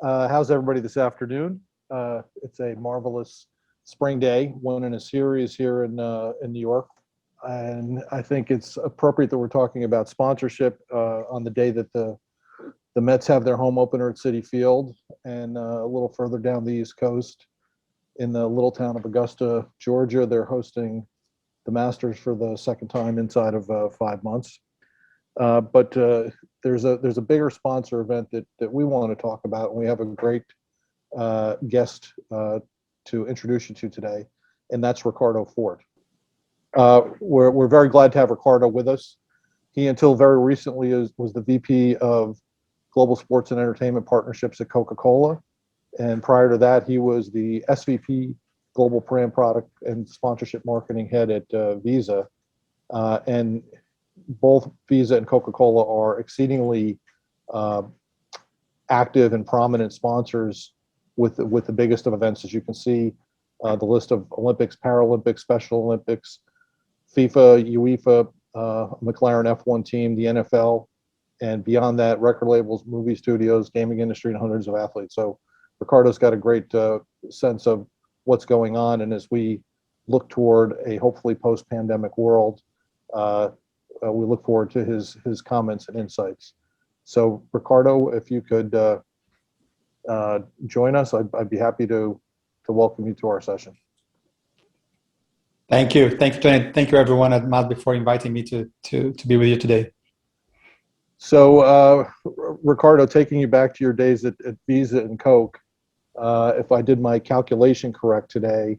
How's everybody this afternoon? It's a marvelous spring day, one in a series here in New York. And I think it's appropriate that we're talking about sponsorship on the day that the Mets have their home opener at Citi Field, and a little further down the East Coast in the little town of Augusta, Georgia, they're hosting the Masters for the second time inside of 5 months. But there's a bigger sponsor event that we want to talk about, and we have a great guest to introduce you to today, and that's Ricardo Fort. We're very glad to have Ricardo with us. He, until very recently, was the VP of Global Sports and Entertainment Partnerships at Coca-Cola, and prior to that, he was the SVP Global Brand Product and Sponsorship Marketing Head at Visa, and both Visa and Coca-Cola are exceedingly active and prominent sponsors with the biggest of events. As you can see, the list of Olympics, Paralympics, Special Olympics, FIFA, UEFA, McLaren F1 team, the NFL, and beyond that, record labels, movie studios, gaming industry, and hundreds of athletes. So Ricardo's got a great sense of what's going on, and as we look toward a hopefully post-pandemic world, we look forward to his comments and insights. So Ricardo, if you could join us, I'd be happy to welcome you to our session. Thank you, Tony. Thank you, everyone at MASB for inviting me to be with you today. So, Ricardo, taking you back to your days at Visa and Coke, if I did my calculation correct today,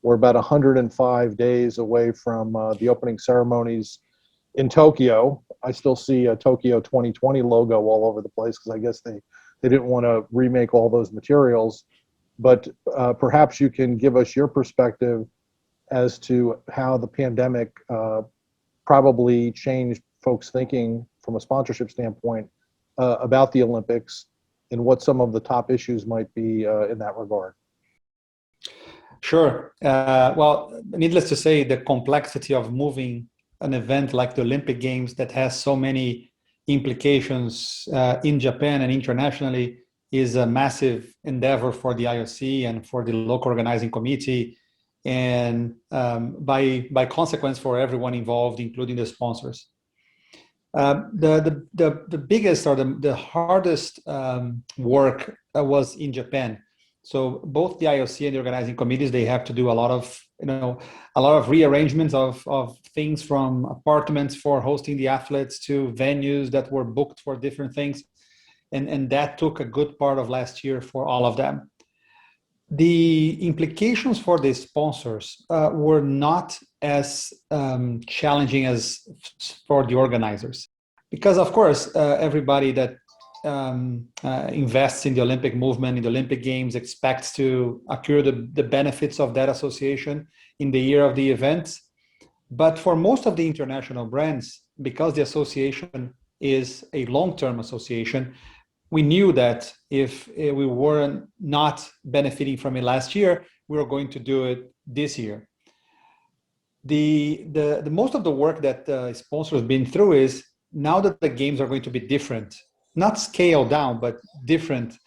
we're about 105 days away from the opening ceremonies in Tokyo. I still see a Tokyo 2020 logo all over the place because I guess they didn't want to remake all those materials. But perhaps you can give us your perspective as to how the pandemic probably changed folks' thinking from a sponsorship standpoint about the Olympics, and what some of the top issues might be in that regard. Sure. Well, needless to say, the complexity of moving an event like the Olympic Games that has so many implications in Japan and internationally is a massive endeavor for the IOC and for the local organizing committee, and by consequence for everyone involved, including the sponsors. The biggest or the hardest work was in Japan. So both the IOC and the organizing committees, they have to do a lot of rearrangements of things, from apartments for hosting the athletes to venues that were booked for different things. And that took a good part of last year for all of them. The implications for the sponsors were not as challenging as for the organizers, because of course everybody that invests in the Olympic movement, in the Olympic Games, expects to accrue the benefits of that association in the year of the event. But for most of the international brands, because the association is a long-term association, we knew that if we were not benefiting from it last year, we were going to do it this year. The most of the work that sponsors have been through is, now that the games are going to be different, not scaled down, but different,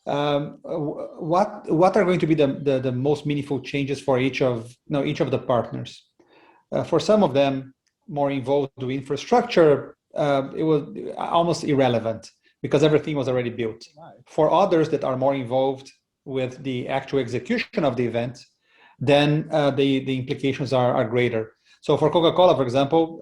what are going to be the most meaningful changes for each of the partners? For some of them more involved with infrastructure, it was almost irrelevant, because everything was already built. For others that are more involved with the actual execution of the event, then the implications are greater. So for Coca-Cola, for example,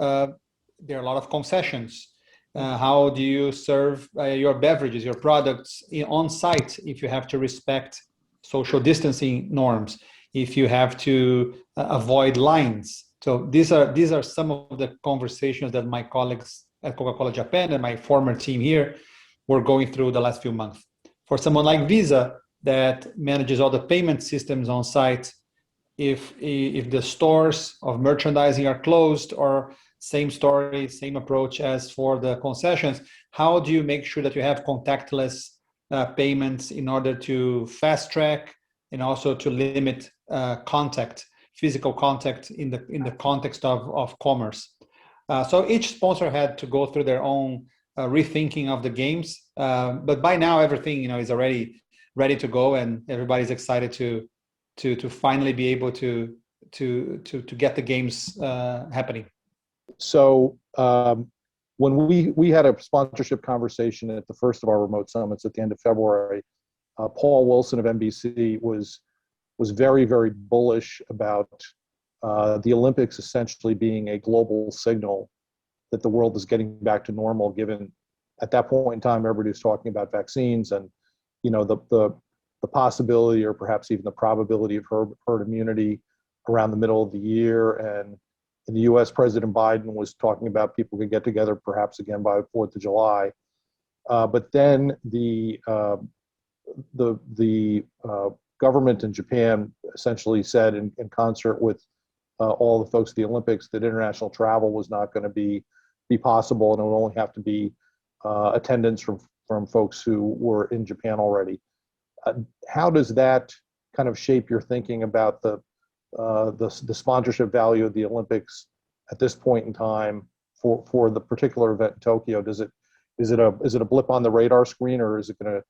there are a lot of concessions. How do you serve your beverages, your products on site if you have to respect social distancing norms, if you have to avoid lines? So these are some of the conversations that my colleagues at Coca-Cola Japan and my former team here were going through the last few months. For someone like Visa that manages all the payment systems on site, if the stores of merchandising are closed, or same story, same approach as for the concessions, how do you make sure that you have contactless payments in order to fast track and also to limit physical contact in the context of commerce? So each sponsor had to go through their own rethinking of the games, but by now everything is already ready to go, and everybody's excited to finally be able to get the games happening. So when we had a sponsorship conversation at the first of our remote summits at the end of February, Paul Wilson of NBC was very, very bullish about the Olympics essentially being a global signal that the world is getting back to normal, given at that point in time everybody was talking about vaccines and the possibility or perhaps even the probability of herd immunity around the middle of the year. And in the US, President Biden was talking about people could get together perhaps again by 4th of July. But then the government in Japan essentially said in concert with all the folks at the Olympics that international travel was not going to be possible, and it would only have to be attendance from folks who were in Japan already. How does that kind of shape your thinking about the sponsorship value of the Olympics at this point in time for the particular event in Tokyo? Is it a blip on the radar screen, or is it going to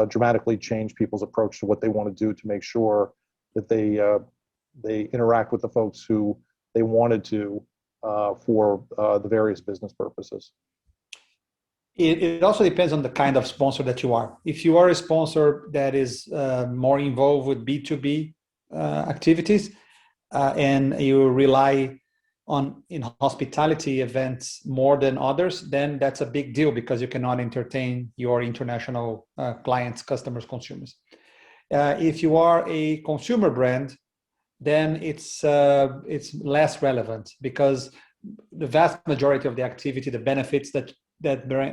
dramatically change people's approach to what they want to do to make sure that they interact with the folks who they wanted to for the various business purposes? It also depends on the kind of sponsor that you are. If you are a sponsor that is more involved with B2B activities and you rely on in hospitality events more than others, then that's a big deal because you cannot entertain your international clients, customers, consumers. If you are a consumer brand, then it's less relevant because the vast majority of the activity, the benefits that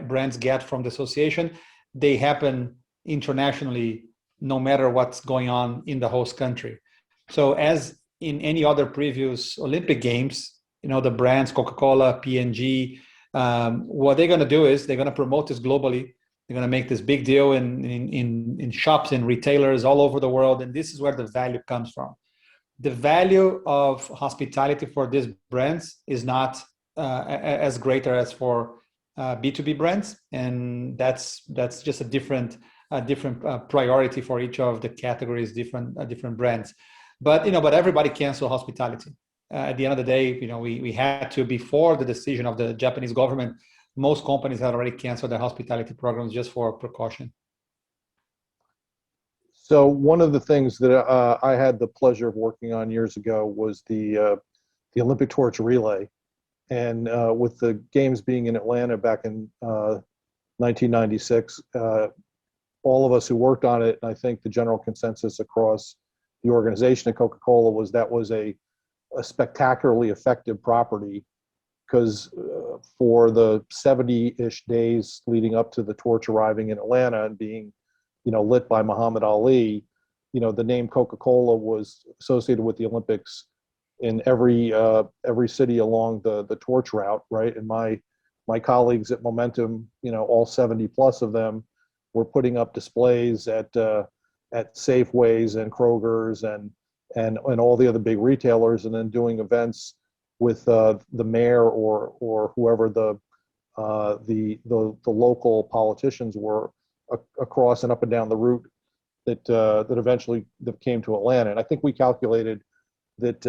brands get from the association, they happen internationally, no matter what's going on in the host country. So as in any other previous Olympic Games, the brands, Coca-Cola, P&G, what they're going to do is they're going to promote this globally. They're going to make this big deal in shops and retailers all over the world. And this is where the value comes from. The value of hospitality for these brands is not as greater as for B2B brands, and that's just a different priority for each of the categories, different brands. But everybody cancel hospitality. At the end of the day, we had to, before the decision of the Japanese government, most companies had already canceled their hospitality programs just for precaution. So one of the things that I had the pleasure of working on years ago was the Olympic torch relay. And with the games being in Atlanta back in 1996, all of us who worked on it, and I think the general consensus across the organization at Coca-Cola was that was a spectacularly effective property, because for the 70-ish days leading up to the torch arriving in Atlanta and being lit by Muhammad Ali, the name Coca-Cola was associated with the Olympics in every city along the torch route, right? And my colleagues at Momentum, all 70 plus of them, were putting up displays at Safeways and Kroger's and all the other big retailers, and then doing events with the mayor or whoever the local politicians were across and up and down the route that eventually came to Atlanta. And I think we calculated that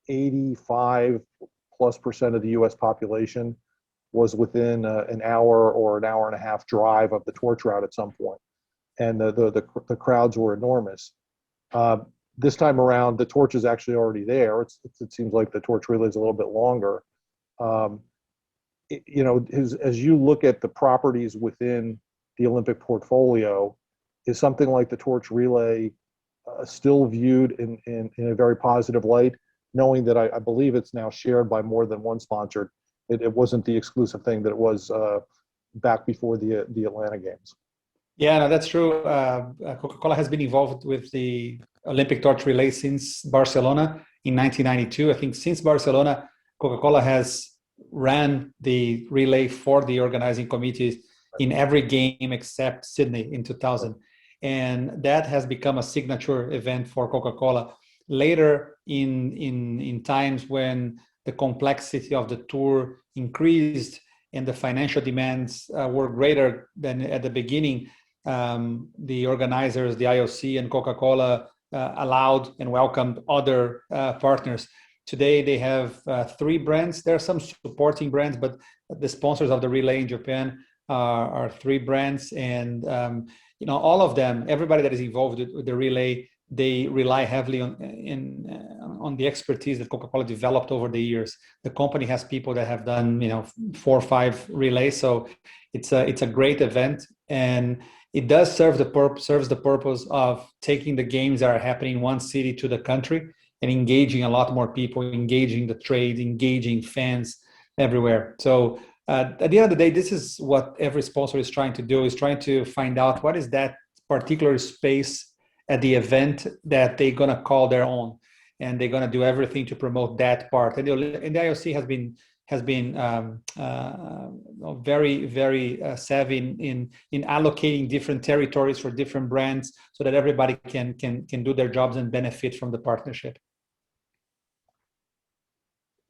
85+% of the U.S. population was within an hour or an hour and a half drive of the torch route at some point, and the crowds were enormous. This time around, the torch is actually already there. It seems like the torch relay is a little bit longer. As you look at the properties within the Olympic portfolio, is something like the torch relay still viewed in a very positive light, knowing that I believe it's now shared by more than one sponsor? It wasn't the exclusive thing that it was back before the Atlanta Games. Yeah, no, that's true. Coca-Cola has been involved with the Olympic torch relay since Barcelona in 1992. I think since Barcelona, Coca-Cola has ran the relay for the organizing committees in every game except Sydney in 2000. And that has become a signature event for Coca-Cola. Later in times when the complexity of the tour increased and the financial demands were greater than at the beginning, the organizers, the IOC and Coca-Cola, allowed and welcomed other partners. Today, they have 3 brands. There are some supporting brands, but the sponsors of the relay in Japan are 3 brands. And all of them, everybody that is involved with the relay, they rely heavily on the expertise that Coca-Cola developed over the years. The company has people that have done 4 or 5 relays, so it's a great event, and it does serves the purpose of taking the games that are happening in one city to the country and engaging a lot more people, engaging the trade, engaging fans everywhere. So at the end of the day, this is what every sponsor is trying to do, is trying to find out what is that particular space at the event that they're going to call their own, and they're going to do everything to promote that part. And the IOC has been very, very savvy in allocating different territories for different brands, so that everybody can do their jobs and benefit from the partnership.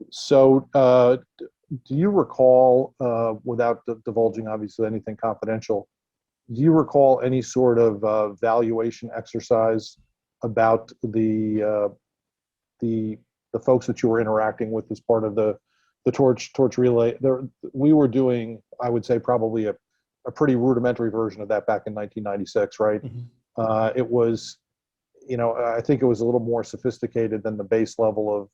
So, do you recall, without divulging obviously anything confidential, do you recall any sort of valuation exercise about the folks that you were interacting with as part of the torch relay? We were doing, I would say, probably a pretty rudimentary version of that back in 1996, right? Mm-hmm. It was, I think it was a little more sophisticated than the base level of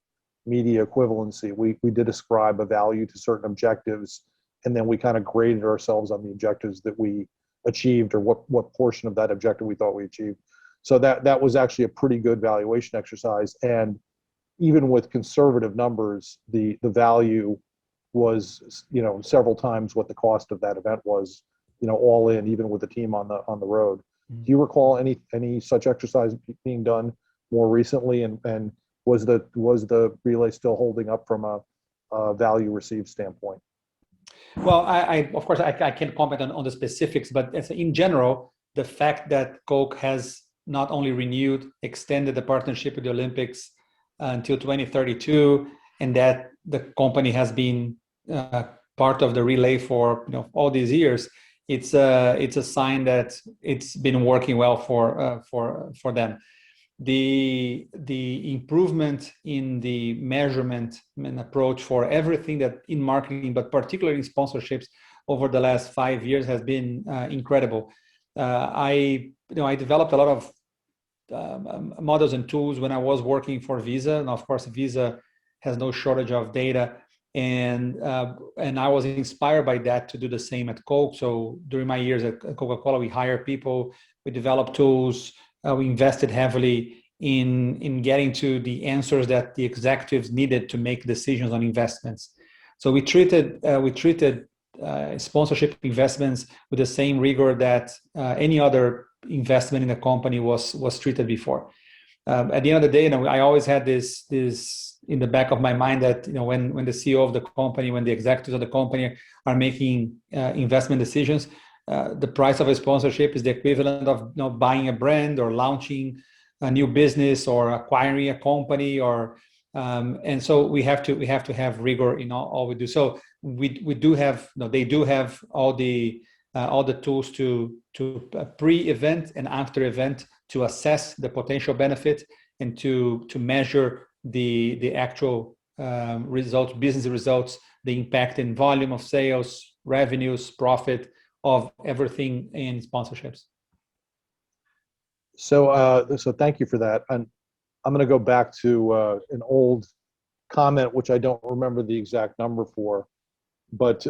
media equivalency. We did ascribe a value to certain objectives, and then we kind of graded ourselves on the objectives that we achieved, or what portion of that objective we thought we achieved. So that was actually a pretty good valuation exercise. And even with conservative numbers, the value was several times what the cost of that event was, all in, even with the team on the road. Mm-hmm. Do you recall any such exercise being done more recently, and was the relay still holding up from a value received standpoint? Well, I of course I can't comment on the specifics, but in general, the fact that Coke has not only renewed, extended the partnership with the Olympics until 2032, and that the company has been part of the relay for all these years, it's a sign that it's been working well for them. The improvement in the measurement and approach for everything that in marketing, but particularly in sponsorships, over the last 5 years has been incredible. I developed a lot of models and tools when I was working for Visa, and of course Visa has no shortage of data, and I was inspired by that to do the same at Coke. So during my years at Coca-Cola, we hired people, we developed tools. We invested heavily in getting to the answers that the executives needed to make decisions on investments. So we treated sponsorship investments with the same rigor that any other investment in the company was treated before. At the end of the day, I always had this in the back of my mind that when the CEO of the company, when the executives of the company are making investment decisions, the price of a sponsorship is the equivalent of buying a brand or launching a new business or acquiring a company, and so we have to have rigor in all we do. So we do have, they do have all the tools to pre-event and after event to assess the potential benefit and to measure the actual results, business results, the impact in volume of sales, revenues, profit of everything in sponsorships. So thank you for that. And I'm going to go back to an old comment, which I don't remember the exact number for, but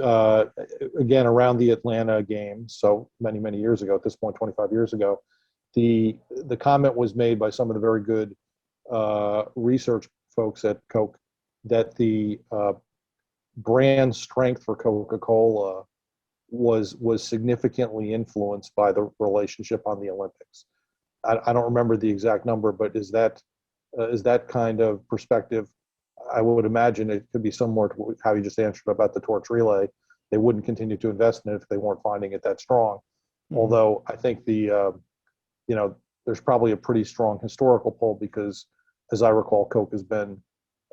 again, around the Atlanta games, so many years ago, at this point, 25 years ago, the comment was made by some of the very good research folks at Coke that the brand strength for Coca-Cola was significantly influenced by the relationship on the Olympics. I don't remember the exact number, but is that kind of perspective? I would imagine it could be similar to how you just answered about the torch relay. They wouldn't continue to invest in it if they weren't finding it that strong. Mm-hmm. Although I think there's probably a pretty strong historical pull because, as I recall, Coke has been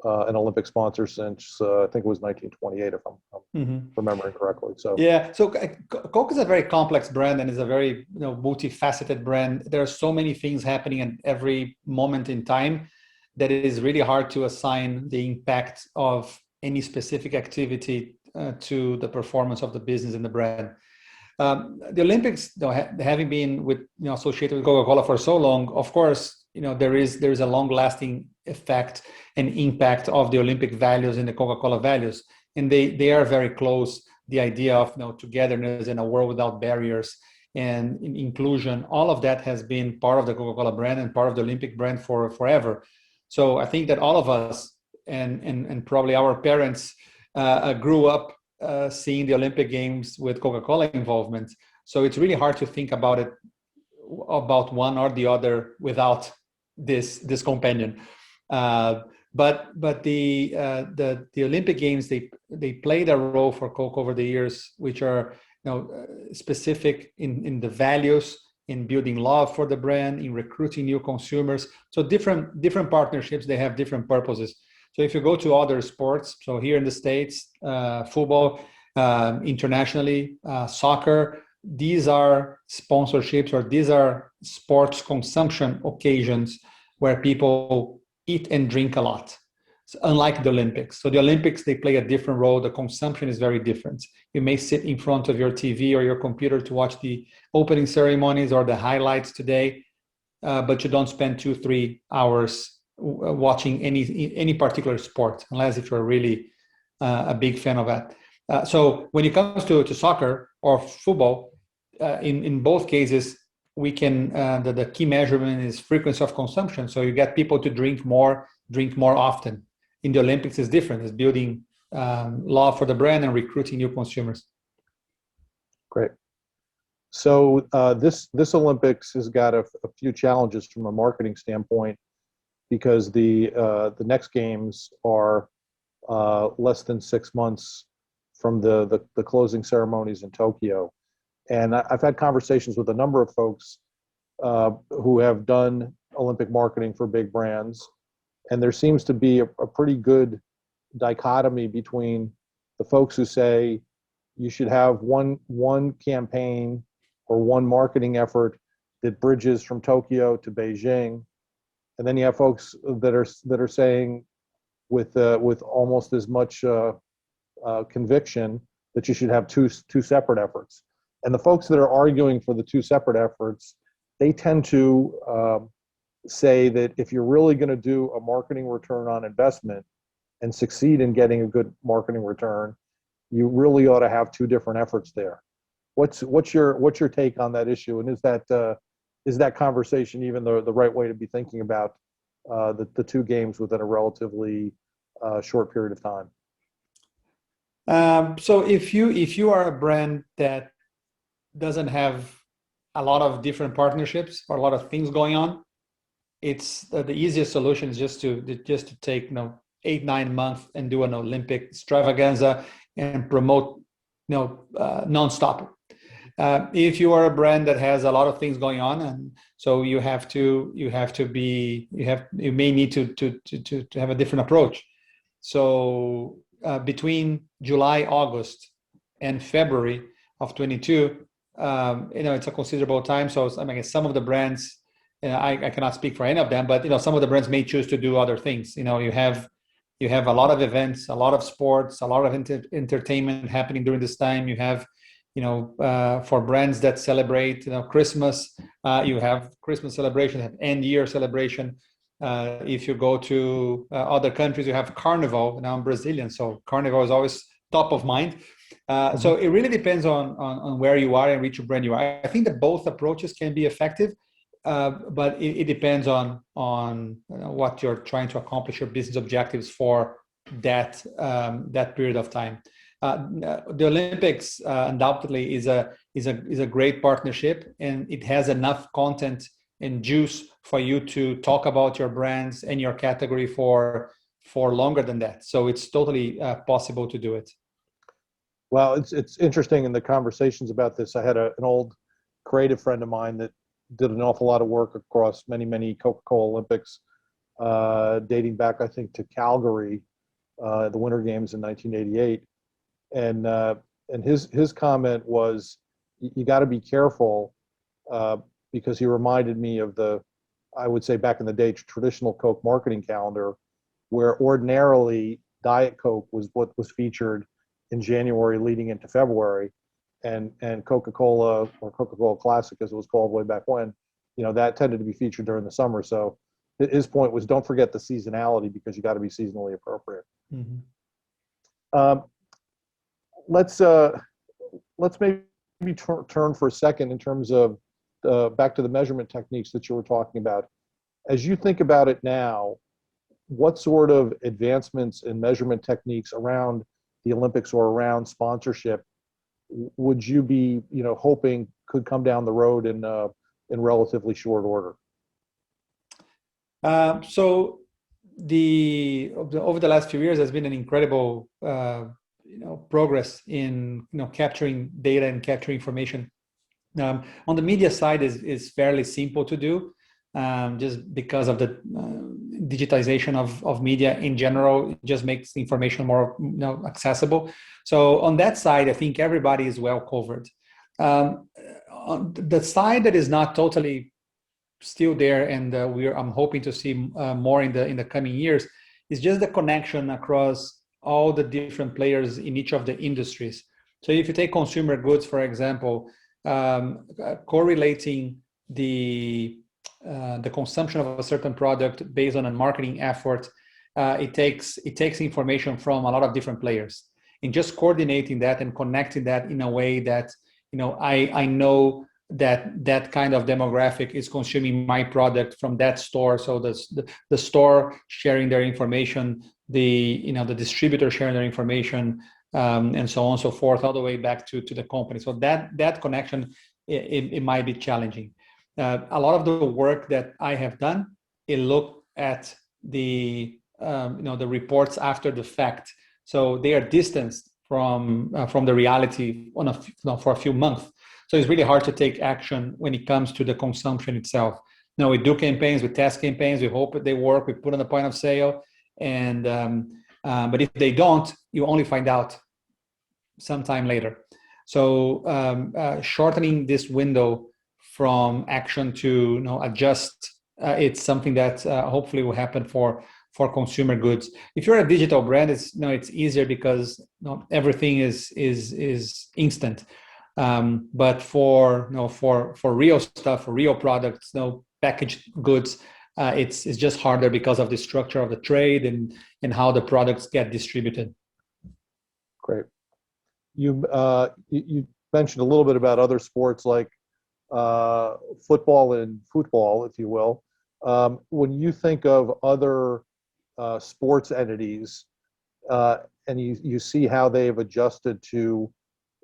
an Olympic sponsor since I think it was 1928, if I'm remembering correctly. So yeah, so Coke is a very complex brand and is a very multifaceted brand. There are so many things happening at every moment in time that it is really hard to assign the impact of any specific activity to the performance of the business and the brand. The Olympics, having been associated with Coca-Cola for so long, of course, there is a long-lasting effect and impact of the Olympic values and the Coca-Cola values, and they are very close. The idea of togetherness in a world without barriers and inclusion, all of that has been part of the Coca-Cola brand and part of the Olympic brand for forever. So I think that all of us and probably our parents grew up seeing the Olympic Games with Coca-Cola involvement. So it's really hard to think about it, about one or the other without this companion. But the Olympic Games, they played a role for Coke over the years, which are specific in the values, in building love for the brand, in recruiting new consumers. So different partnerships, they have different purposes. So if you go to other sports, so here in the States, football, internationally, soccer, these are sponsorships or these are sports consumption occasions where people eat and drink a lot. So unlike the Olympics. So the Olympics, they play a different role. The consumption is very different. You may sit in front of your TV or your computer to watch the opening ceremonies or the highlights today, but you don't spend 2-3 hours watching any particular sport, unless if you're really a big fan of that. So when it comes to soccer or football, in both cases, we can the key measurement is frequency of consumption. So you get people to drink more often. In the Olympics, it's different. It's building love for the brand and recruiting new consumers. great. So this Olympics has got a few challenges from a marketing standpoint, because the next games are less than 6 months from the closing ceremonies in Tokyo. And I've had conversations with a number of folks who have done Olympic marketing for big brands, and there seems to be a pretty good dichotomy between the folks who say you should have one campaign or one marketing effort that bridges from Tokyo to Beijing, and then you have folks that are saying with almost as much conviction that you should have two separate efforts. And the folks that are arguing for the two separate efforts, they tend to say that if you're really going to do a marketing return on investment and succeed in getting a good marketing return, you really ought to have two different efforts there. What's your take on that issue? And is that conversation even the right way to be thinking about the two games within a relatively short period of time? So if you are a brand that doesn't have a lot of different partnerships or a lot of things going on, it's the easiest solution is just to take 8-9 months and do an Olympic extravaganza and promote nonstop. If you are a brand that has a lot of things going on, and so you may need to have a different approach. So between July, August, and February of 22, it's a considerable time. So I mean, some of the brands, I cannot speak for any of them, but some of the brands may choose to do other things. You have a lot of events, a lot of sports, a lot of entertainment happening during this time. You have for brands that celebrate Christmas, you have Christmas celebration, have end year celebration. If you go to other countries, you have Carnival. Now I'm Brazilian, so Carnival is always top of mind. So it really depends on where you are and which brand you are. I think that both approaches can be effective, but it depends on what you're trying to accomplish, your business objectives for that period of time. The Olympics undoubtedly is a great partnership, and it has enough content and juice for you to talk about your brands and your category for longer than that. So it's totally possible to do it. Well, it's interesting in the conversations about this. I had an old creative friend of mine that did an awful lot of work across many Coca-Cola Olympics, dating back, I think, to Calgary, the Winter Games in 1988. And his comment was, you got to be careful, because he reminded me of I would say back in the day, traditional Coke marketing calendar, where ordinarily Diet Coke was what was featured in January leading into February, and Coca-Cola, or Coca-Cola Classic as it was called way back when, that tended to be featured during the summer. So his point was, don't forget the seasonality, because you got to be seasonally appropriate. Mm-hmm. Let's maybe turn for a second in terms of back to the measurement techniques that you were talking about. As you think about it now, what sort of advancements in measurement techniques around the Olympics or around sponsorship would you be, hoping could come down the road in relatively short order? So over the last few years, there's been an incredible progress in capturing data and capturing information. On the media side is fairly simple to do, just because of the digitization of media in general. It just makes the information more accessible. So on that side, I think everybody is well covered. On the side that is not totally still there, and I'm hoping to see more in the coming years, is just the connection across all the different players in each of the industries. So if you take consumer goods, for example, correlating the consumption of a certain product based on a marketing effort, it takes information from a lot of different players, and just coordinating that and connecting that in a way that I know that kind of demographic is consuming my product from that store. So the store sharing their information, the distributor sharing their information, and so on and so forth, all the way back to the company. So that connection, it might be challenging. A lot of the work that I have done, it looked at the reports after the fact. So they are distanced from the reality for a few months. So it's really hard to take action when it comes to the consumption itself. Now we do campaigns, we test campaigns, we hope that they work, we put on the point of sale, and but if they don't, you only find out sometime later. So shortening this window from action to adjust, it's something that hopefully will happen for consumer goods. If you're a digital brand, it's easier because everything is instant. But for real stuff, for real products, packaged goods, it's just harder because of the structure of the trade and how the products get distributed. Great. You mentioned a little bit about other sports like football and football, if you will. When you think of other sports entities, and you see how they've adjusted to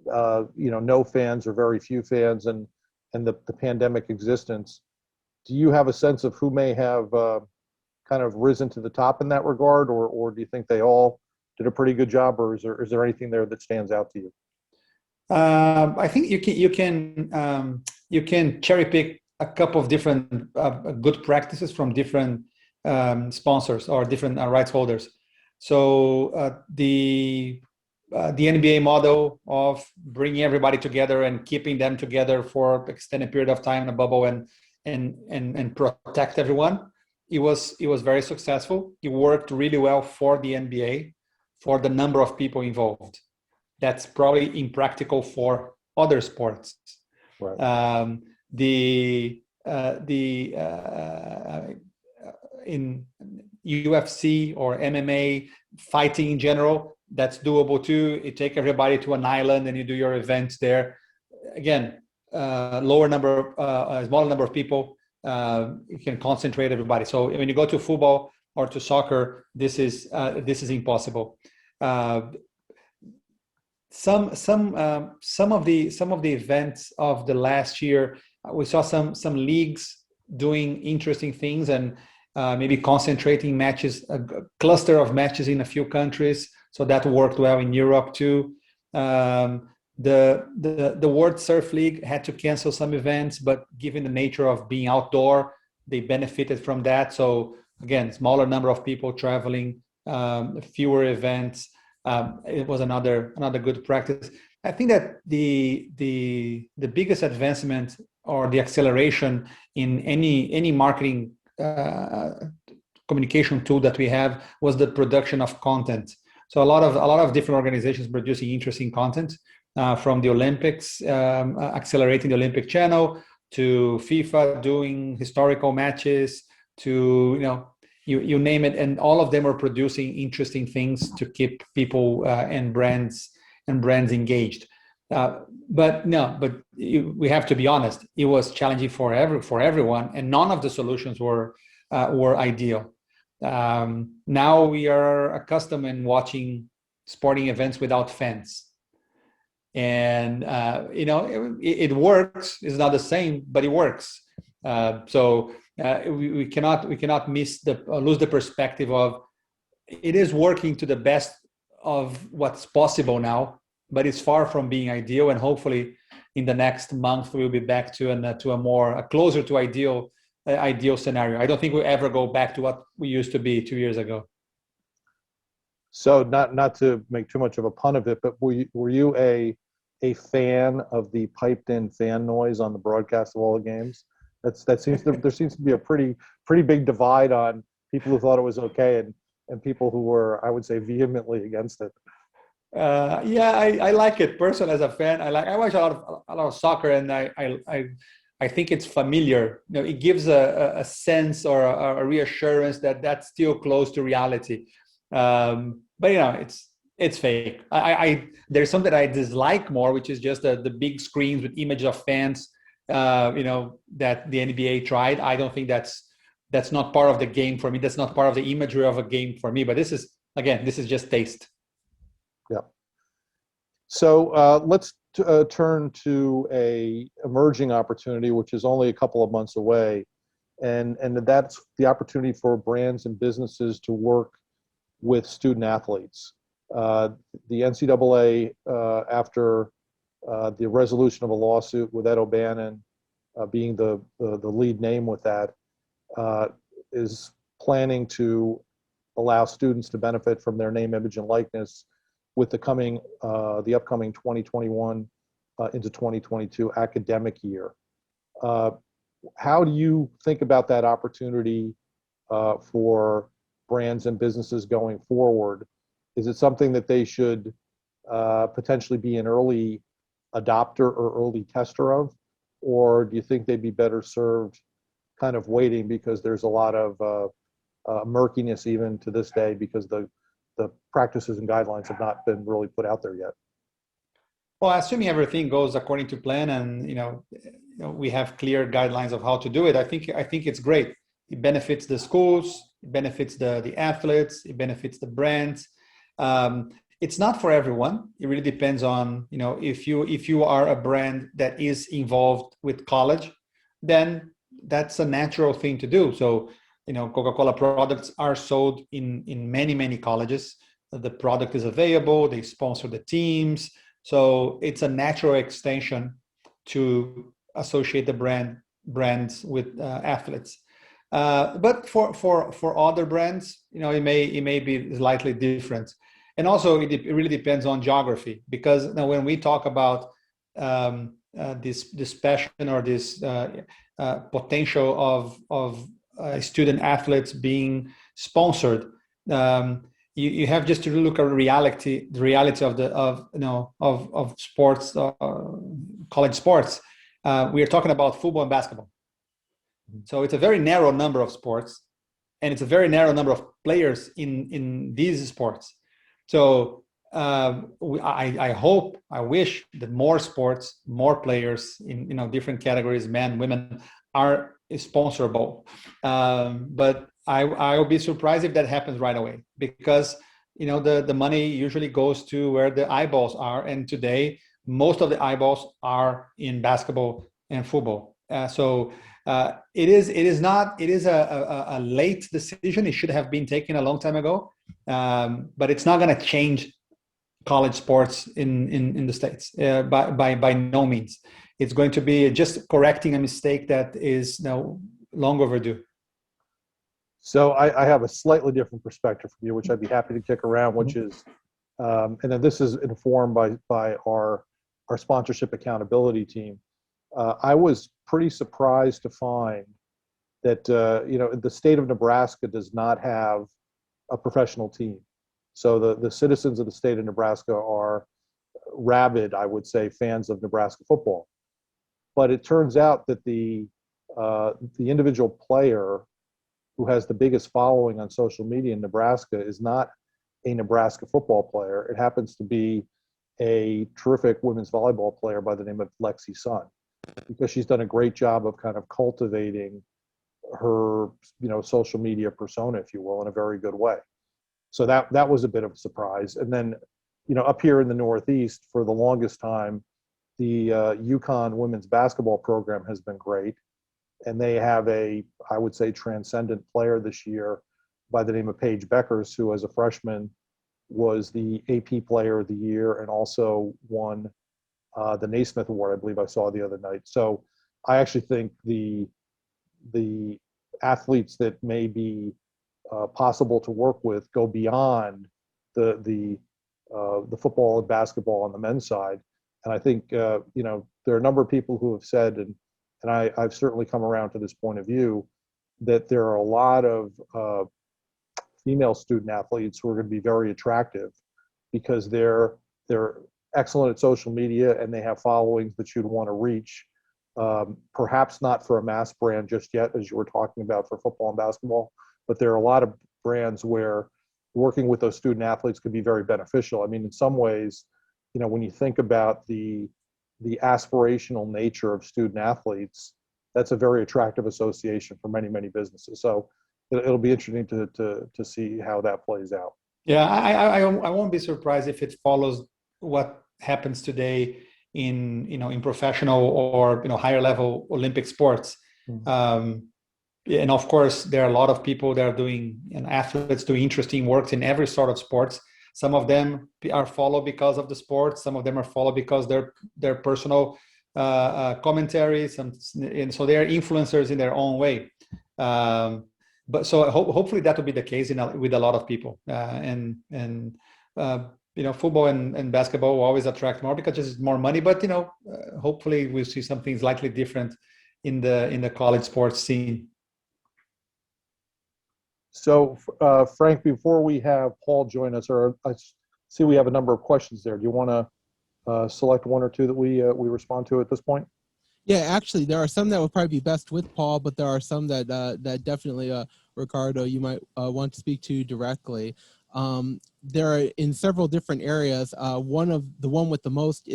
no fans or very few fans and the pandemic existence, do you have a sense of who may have kind of risen to the top in that regard, or do you think they all did a pretty good job, or is there anything there that stands out to you? I think you can cherry pick a couple of different good practices from different sponsors or different rights holders. So the NBA model of bringing everybody together and keeping them together for an extended period of time in a bubble and protect everyone, it was very successful. It worked really well for the NBA, for the number of people involved. That's probably impractical for other sports. Right. In UFC or MMA, fighting in general, that's doable too. You take everybody to an island and you do your events there. Again, smaller number of people, you can concentrate everybody. So when you go to football or to soccer, this is impossible. Some of the events of the last year, we saw some leagues doing interesting things and maybe concentrating matches, a cluster of matches in a few countries. So that worked well in Europe too. The World Surf League had to cancel some events, but given the nature of being outdoor, they benefited from that. So again, smaller number of people traveling, fewer events. It was another good practice. I think that the biggest advancement or the acceleration in any marketing communication tool that we have was the production of content. So a lot of different organizations producing interesting content, from the Olympics, accelerating the Olympic channel, to FIFA doing historical matches, to you name it, and all of them are producing interesting things to keep people and brands engaged. But we have to be honest. It was challenging for everyone, and none of the solutions were ideal. Now we are accustomed in watching sporting events without fans, and it works. It's not the same, but it works. We cannot lose the perspective of it is working to the best of what's possible now, but it's far from being ideal. And hopefully, in the next month, we'll be back to a closer to ideal scenario. I don't think we'll ever go back to what we used to be 2 years ago. So not to make too much of a pun of it, but were you a fan of the piped in fan noise on the broadcast of all the games? There seems to be a pretty big divide on people who thought it was okay and people who were, I would say, vehemently against it. I like it personally as a fan. I watch a lot of soccer, and I think it's familiar. It gives a sense or a reassurance that that's still close to reality. But it's fake. There's something that I dislike more, which is just the big screens with images of fans. That the NBA tried. I don't think that's not part of the game for me. That's not part of the imagery of a game for me. But this is just taste. Yeah. So let's turn to a emerging opportunity, which is only a couple of months away, and that's the opportunity for brands and businesses to work with student athletes. The NCAA, after the resolution of a lawsuit with Ed O'Bannon being the lead name with that, is planning to allow students to benefit from their name, image, and likeness with the upcoming 2021 into 2022 academic year. How do you think about that opportunity for brands and businesses going forward? Is it something that they should potentially be an early adopter or early tester of, or do you think they'd be better served kind of waiting, because there's a lot of murkiness even to this day because the practices and guidelines have not been really put out there yet? Well, assuming everything goes according to plan, and we have clear guidelines of how to do it, I think it's great. It benefits the schools, it benefits the athletes, it benefits the brands. It's not for everyone. It really depends on, if you are a brand that is involved with college, then that's a natural thing to do. So, Coca-Cola products are sold in many, many colleges. The product is available, they sponsor the teams. So it's a natural extension to associate the brands with athletes. But for other brands, it may be slightly different. And also, it really depends on geography, because when we talk about this passion or this potential of student athletes being sponsored, you have just to look at the reality of sports, college sports. We are talking about football and basketball. So it's a very narrow number of sports, and it's a very narrow number of players in these sports. So I wish that more sports, more players in different categories, men, women, are sponsorable. But I will be surprised if that happens right away, because the money usually goes to where the eyeballs are, and today most of the eyeballs are in basketball and football. So it is a late decision. It should have been taken a long time ago, but it's not going to change college sports in the States by no means. It's going to be just correcting a mistake that is now long overdue. So I have a slightly different perspective from you, which I'd be happy to kick around, which is, and then this is informed by our sponsorship accountability team. I was pretty surprised to find that the state of Nebraska does not have a professional team. So the citizens of the state of Nebraska are rabid, I would say, fans of Nebraska football. But it turns out that the individual player who has the biggest following on social media in Nebraska is not a Nebraska football player. It happens to be a terrific women's volleyball player by the name of Lexi Sun, because she's done a great job of kind of cultivating her, social media persona, if you will, in a very good way. So that was a bit of a surprise. And then, up here in the Northeast, for the longest time, the UConn women's basketball program has been great. And they have I would say, transcendent player this year by the name of Paige Beckers, who as a freshman was the AP Player of the Year and also won the Naismith Award, I believe I saw the other night. So I actually think the athletes that may be possible to work with go beyond the football and basketball on the men's side. And I think there are a number of people who have said, and I've certainly come around to this point of view, that there are a lot of female student athletes who are going to be very attractive because they're excellent at social media and they have followings that you'd want to reach. Perhaps not for a mass brand just yet, as you were talking about for football and basketball, but there are a lot of brands where working with those student athletes could be very beneficial. I mean, in some ways, when you think about the aspirational nature of student athletes, that's a very attractive association for many, many businesses. So it'll be interesting to see how that plays out. Yeah, I won't be surprised if it follows what happens today in professional or higher level Olympic sports. Mm-hmm. And of course, there are a lot of people that are doing, athletes doing interesting works in every sort of sports. Some of them are followed because of the sport. Some of them are followed because their personal commentaries, and so they are influencers in their own way. But so hopefully that will be the case with a lot of people. Football and basketball will always attract more because there's more money. But hopefully we'll see something slightly different in the college sports scene. So, Frank, before we have Paul join us, or I see we have a number of questions there. Do you want to select one or two that we respond to at this point? Yeah, actually, there are some that would probably be best with Paul, but there are some that definitely, Ricardo, you might want to speak to directly. There are in several different areas. The one with the most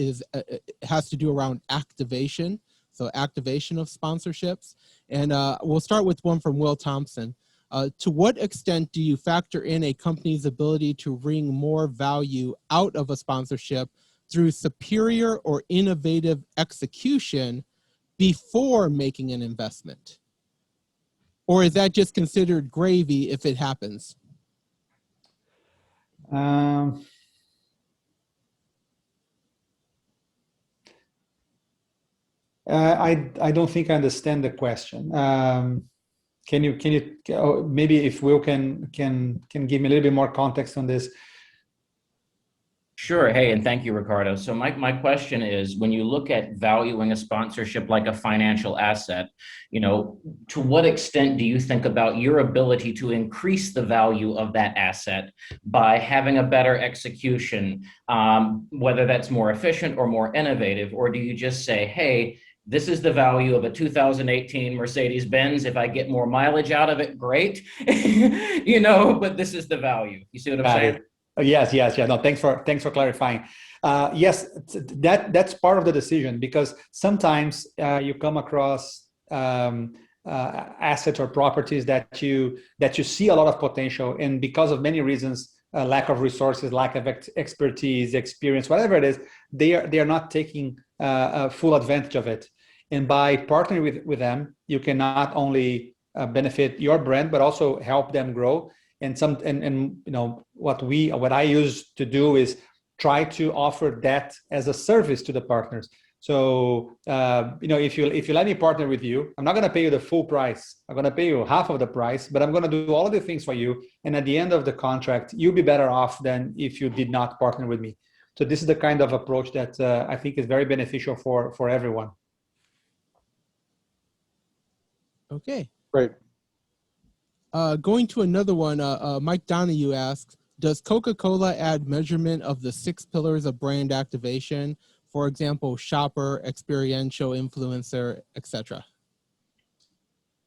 has to do around activation, so activation of sponsorships. And we'll start with one from Will Thompson. To what extent do you factor in a company's ability to wring more value out of a sponsorship through superior or innovative execution before making an investment? Or is that just considered gravy if it happens? I don't think I understand the question. Can you maybe if Will can give me a little bit more context on this? Sure. Hey, and thank you, Ricardo. So my question is, when you look at valuing a sponsorship like a financial asset, to what extent do you think about your ability to increase the value of that asset by having a better execution, whether that's more efficient or more innovative, or do you just say, hey, this is the value of a 2018 Mercedes-Benz. If I get more mileage out of it, great. But this is the value. You see what I'm saying? Yes. Yeah. No, thanks for clarifying. Yes, that's part of the decision, because sometimes you come across assets or properties that you see a lot of potential, and because of many reasons, lack of resources, lack of expertise, experience, whatever it is, they are not taking full advantage of it. And by partnering with them, you can not only benefit your brand, but also help them grow. And what I used to do is try to offer that as a service to the partners. So, if you let me partner with you, I'm not going to pay you the full price. I'm going to pay you half of the price, but I'm going to do all of the things for you. And at the end of the contract, you'll be better off than if you did not partner with me. So this is the kind of approach that I think is very beneficial for everyone. Okay. Great. Going to another one, Mike Donahue asks, does Coca-Cola add measurement of the 6 pillars of brand activation? For example, shopper, experiential, influencer, etc.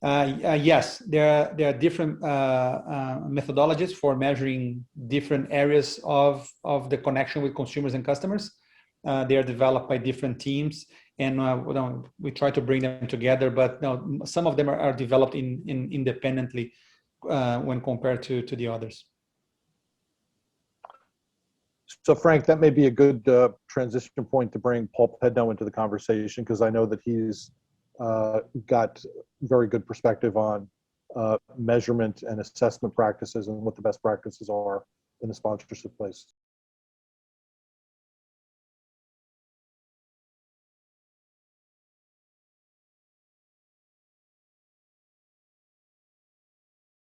Yes, there are different methodologies for measuring different areas of the connection with consumers and customers. They are developed by different teams, and we try to bring them together. But no, some of them are developed independently when compared to the others. So Frank, that may be a good transition point to bring Paul Pedno into the conversation, because I know that he's got very good perspective on measurement and assessment practices and what the best practices are in the sponsorship place.